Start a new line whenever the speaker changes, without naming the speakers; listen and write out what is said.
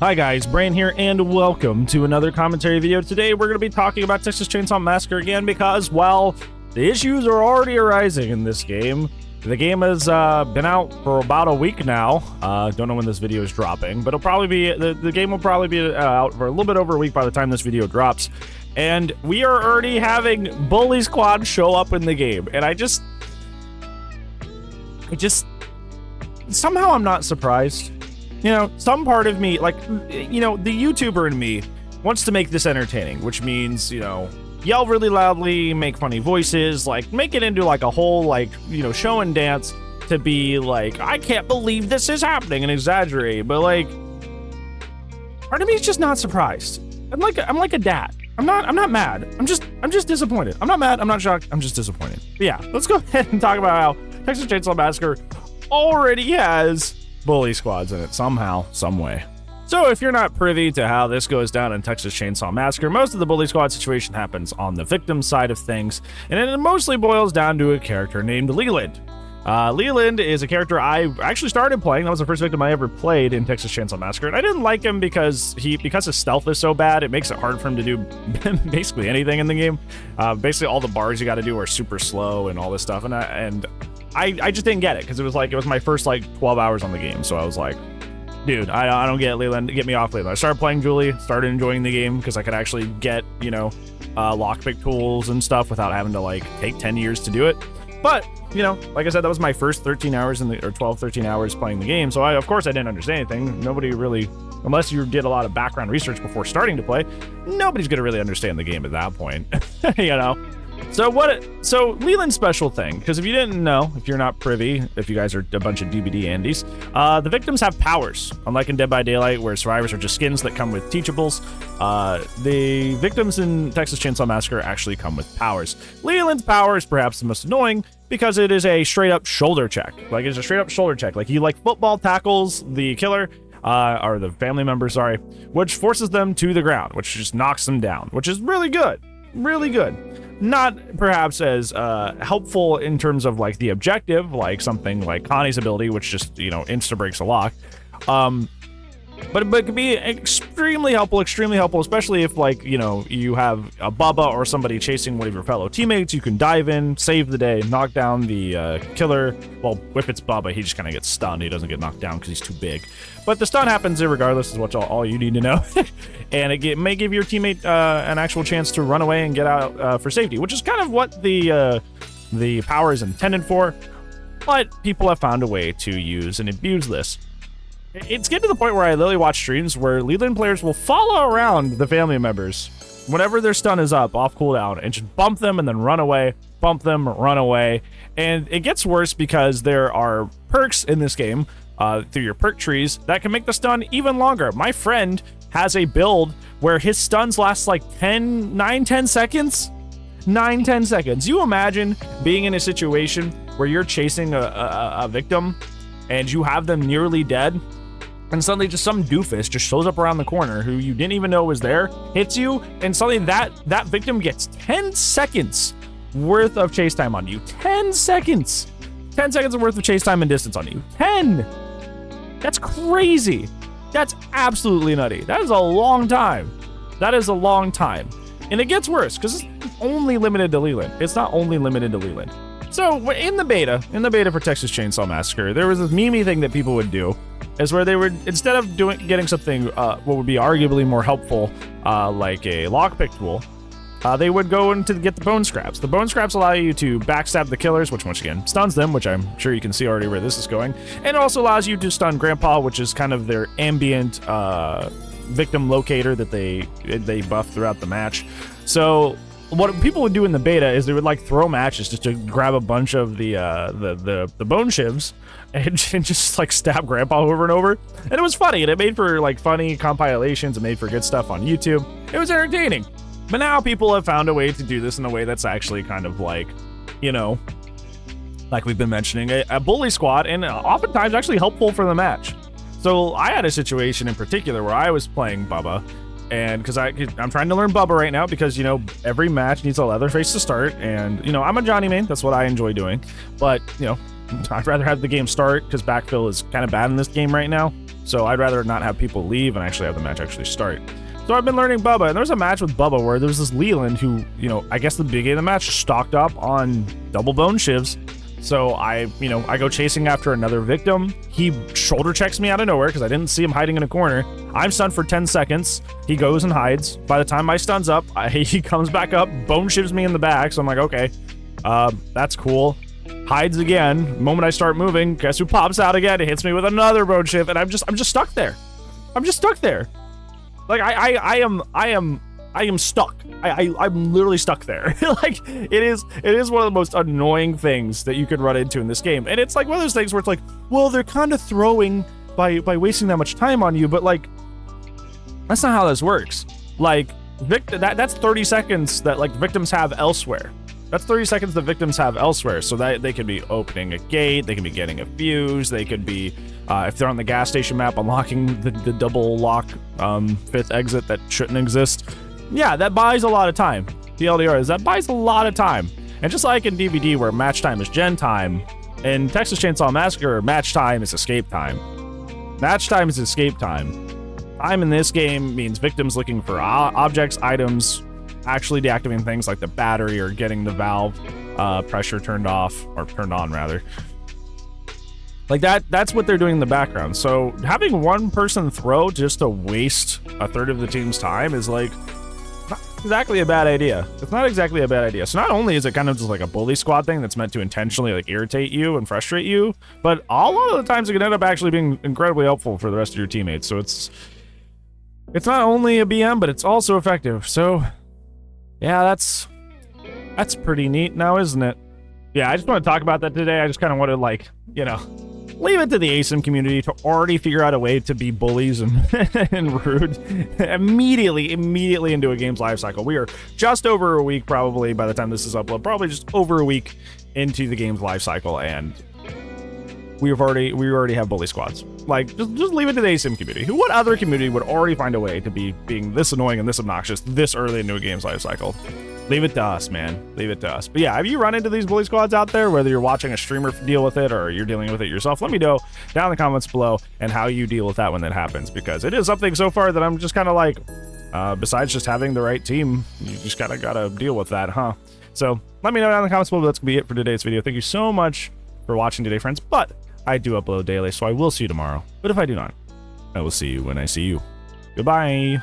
Hi guys, Brain here, and welcome to another commentary video. Today we're going to be talking about Texas Chainsaw Massacre again because, well, the issues are already arising in this game. The game has been out for about a week now. Don't know when this video is dropping, but it'll probably be the game will probably be out for a little bit over a week by the time this video drops. And we are already having bully squad show up in the game, and I just somehow I'm not surprised. You know, some part of me, like, you know, the YouTuber in me wants to make this entertaining, which means, you know, yell really loudly, make funny voices, like, make it into, like, a whole, like, you know, show and dance to be, like, I can't believe this is happening, and exaggerate, but, like, part of me is just not surprised. I'm like a dad. I'm not mad. I'm just disappointed. I'm not mad, I'm not shocked, I'm just disappointed. But yeah, let's go ahead and talk about how Texas Chainsaw Massacre already has bully squads in it somehow, some way. So if you're not privy to how this goes down in Texas Chainsaw Massacre, most of the bully squad situation happens on the victim side of things, and it mostly boils down to a character named Leland. Leland is a character I actually started playing. That was the first victim I ever played in Texas Chainsaw Massacre, and I didn't like him because his stealth is so bad, it makes it hard for him to do basically anything in the game. Basically all the bars you got to do are super slow and all this stuff, and I just didn't get it because it was my first like 12 hours on the game, so I was like, dude, I don't get Leland, get me off Leland. I started playing Julie, started enjoying the game because I could actually get, you know, lockpick tools and stuff without having to like take 10 years to do it. But, you know, like I said, that was my first 13 hours or 12, 13 hours playing the game, so of course I didn't understand anything. Nobody really, unless you did a lot of background research before starting to play, nobody's gonna really understand the game at that point, you know? So Leland's special thing, because if you didn't know, if you're not privy, if you guys are a bunch of DVD Andies, the victims have powers. Unlike in Dead by Daylight, where survivors are just skins that come with teachables, the victims in Texas Chainsaw Massacre actually come with powers. Leland's power is perhaps the most annoying because it is a straight up shoulder check. Like, it's a straight up shoulder check. Like, he like football tackles the killer, or the family member, sorry, which forces them to the ground, which just knocks them down, which is really good. Really good. Not perhaps as helpful in terms of like the objective, like something like Connie's ability, which just, you know, insta breaks a lock. But it could be extremely helpful, especially if, like, you know, you have a Bubba or somebody chasing one of your fellow teammates. You can dive in, save the day, knock down the killer. Well, if it's Bubba, he just kind of gets stunned. He doesn't get knocked down because he's too big. But the stun happens regardless, is what all you need to know. And it may give your teammate an actual chance to run away and get out for safety, which is kind of what the power is intended for. But people have found a way to use and abuse this. It's getting to the point where I literally watch streams where Leland players will follow around the family members whenever their stun is up, off cooldown, and just bump them and then run away, bump them, run away. And it gets worse because there are perks in this game through your perk trees that can make the stun even longer. My friend has a build where his stuns last like 9-10 seconds. 9-10 seconds. You imagine being in a situation where you're chasing a victim and you have them nearly dead, and suddenly just some doofus just shows up around the corner who you didn't even know was there, hits you, and suddenly that victim gets 10 seconds worth of chase time on you. 10 seconds! 10 seconds worth of chase time and distance on you. 10! That's crazy! That's absolutely nutty. That is a long time. That is a long time. And it gets worse, because it's only limited to Leland. It's not only limited to Leland. So, in the beta for Texas Chainsaw Massacre, there was this memey thing that people would do, is where they would, instead of getting something what would be arguably more helpful, like a lockpick tool, they would go in to get the bone scraps. The bone scraps allow you to backstab the killers, which once again stuns them, which I'm sure you can see already where this is going, and it also allows you to stun Grandpa, which is kind of their ambient victim locator that they buff throughout the match. So what people would do in the beta is they would like throw matches just to grab a bunch of the bone shivs and just like stab Grandpa over and over. And it was funny, and it made for like funny compilations. It made for good stuff on YouTube. It was entertaining. But now people have found a way to do this in a way that's actually kind of like, you know, like we've been mentioning, a bully squad, and oftentimes actually helpful for the match. So I had a situation in particular where I was playing Bubba, and because I'm trying to learn Bubba right now because, you know, every match needs a Leatherface to start, and, you know, I'm a Johnny main, that's what I enjoy doing, but, you know, I'd rather have the game start because backfill is kind of bad in this game right now. So I'd rather not have people leave and actually have the match actually start. So I've been learning Bubba, and there was a match with Bubba where there was this Leland who, you know, I guess the beginning of the match stocked up on double bone shivs. So I go chasing after another victim. He shoulder checks me out of nowhere because I didn't see him hiding in a corner. I'm stunned for 10 seconds. He goes and hides. By the time my stun's up, he comes back up, bone shivs me in the back. So I'm like, okay, that's cool. Hides again. The moment I start moving, guess who pops out again? It hits me with another bone shiv, and I'm just stuck there. I'm just stuck there. Like I am stuck. I'm literally stuck there. Like it is one of the most annoying things that you could run into in this game. And it's like one of those things where it's like, well, they're kind of throwing by wasting that much time on you, but like that's not how this works. Like that's 30 seconds that like victims have elsewhere. That's 30 seconds the victims have elsewhere. So that they could be opening a gate, they can be getting a fuse, they could be, if they're on the gas station map, unlocking the double lock 5th exit that shouldn't exist. Yeah, that buys a lot of time. TLDR is that buys a lot of time. And just like in DVD where match time is gen time, in Texas Chainsaw Massacre, match time is escape time. Match time is escape time. Time in this game means victims looking for objects, items, actually deactivating things like the battery or getting the valve pressure turned off, or turned on rather. Like that's what they're doing in the background. So having one person throw just to waste a third of the team's time is like not exactly a bad idea. It's not exactly a bad idea. So not only is it kind of just like a bully squad thing that's meant to intentionally like irritate you and frustrate you, but a lot of the times it can end up actually being incredibly helpful for the rest of your teammates. So it's not only a BM, but it's also effective. So yeah, that's pretty neat now, isn't it? Yeah, I just want to talk about that today. I just kind of wanted, like, you know, leave it to the ASIM community to already figure out a way to be bullies and, and rude immediately into a game's life cycle. We are just over a week, probably, by the time this is uploaded, probably just over a week into the game's life cycle, and we already have bully squads. Like, just leave it to the ASIM community. What other community would already find a way to be being this annoying and this obnoxious this early into a game's life cycle? Leave it to us, man. Leave it to us. But yeah, have you run into these bully squads out there, whether you're watching a streamer deal with it or you're dealing with it yourself? Let me know down in the comments below and how you deal with that when that happens, because it is something so far that I'm just kind of like, besides just having the right team, you just kind of gotta deal with that, huh? So let me know down in the comments below. That's gonna be it for today's video. Thank you so much for watching today, friends. But I do upload daily, so I will see you tomorrow. But if I do not, I will see you when I see you. Goodbye.